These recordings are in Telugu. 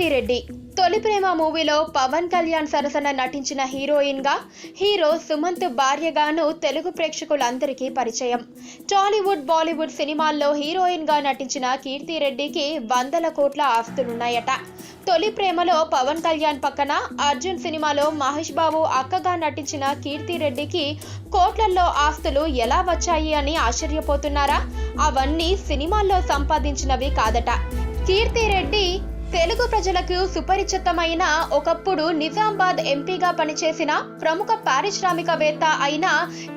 కీర్తిరెడ్డి తొలి ప్రేమ మూవీలో పవన్ కళ్యాణ్ సరసన నటించిన హీరోయిన్ గా హీరో సుమంత్ భార్యగాను తెలుగు ప్రేక్షకులందరికీ పరిచయం. టాలీవుడ్ బాలీవుడ్ సినిమాల్లో హీరోయిన్ గా నటించిన కీర్తిరెడ్డికి వందల కోట్ల ఆస్తులున్నాయట. తొలి ప్రేమలో పవన్ కళ్యాణ్ పక్కన అర్జున్ సినిమాలో మహేష్ బాబు అక్కగా నటించిన కీర్తిరెడ్డికి కోట్లల్లో ఆస్తులు ఎలా వచ్చాయి అని ఆశ్చర్యపోతున్నారా? అవన్నీ సినిమాల్లో సంపాదించినవి కాదట. కీర్తిరెడ్డి తెలుగు ప్రజలకు సుపరిచితమైన, ఒకప్పుడు నిజామాబాద్ ఎంపీగా పనిచేసిన ప్రముఖ పారిశ్రామికవేత్త అయిన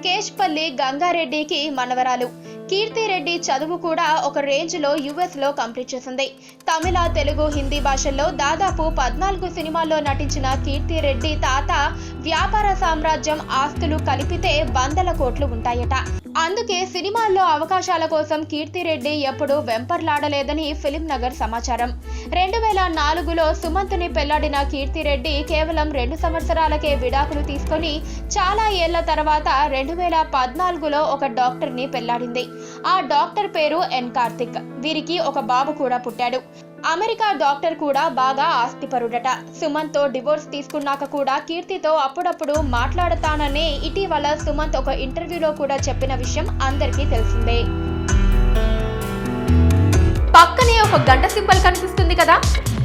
కేశపల్లి గంగారెడ్డికి మనవరాలు. కీర్తిరెడ్డి చదువు కూడా ఒక రేంజ్ లో యుఎస్ లో కంప్లీట్ చేసింది. తమిళ, తెలుగు, హిందీ భాషల్లో దాదాపు 14 సినిమాల్లో నటించిన కీర్తిరెడ్డి తాత వ్యాపార సామ్రాజ్యం ఆస్తులు కలిపితే వందల కోట్లు ఉంటాయట. అందుకే సినిమాల్లో అవకాశాల కోసం కీర్తిరెడ్డి ఎప్పుడూ వెంపర్లాడలేదని ఫిలిం నగర్ సమాచారం. 2004లో సుమంత్ని పెళ్లాడిన కీర్తిరెడ్డి కేవలం 2 సంవత్సరాలకే విడాకులు తీసుకొని చాలా ఏళ్ల తర్వాత 2014లో ఒక డాక్టర్ ని పెళ్లాడింది. ఆ డాక్టర్ పేరు ఎన్ కార్తిక్. వీరికి ఒక బాబు కూడా పుట్టాడు. అమెరికా డాక్టర్ కూడా బాగా ఆస్తిపరుడట. సుమంత్ తో డివోర్స్ తీసుకున్నాక కూడా కీర్తితో అప్పుడప్పుడు మాట్లాడతాననే ఇటీవల సుమంత్ ఒక ఇంటర్వ్యూలో కూడా చెప్పిన విషయం అందరికీ తెలిసిందే. పక్కనే ఒక గంట సింబల్ కనిపిస్తుంది కదా,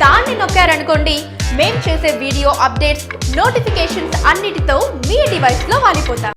దాన్ని నొక్కారనుకోండి, మేం చేసే వీడియో అప్డేట్స్, నోటిఫికేషన్స్ అన్నిటితో మీ డివైస్ లో వాలిపోతాం.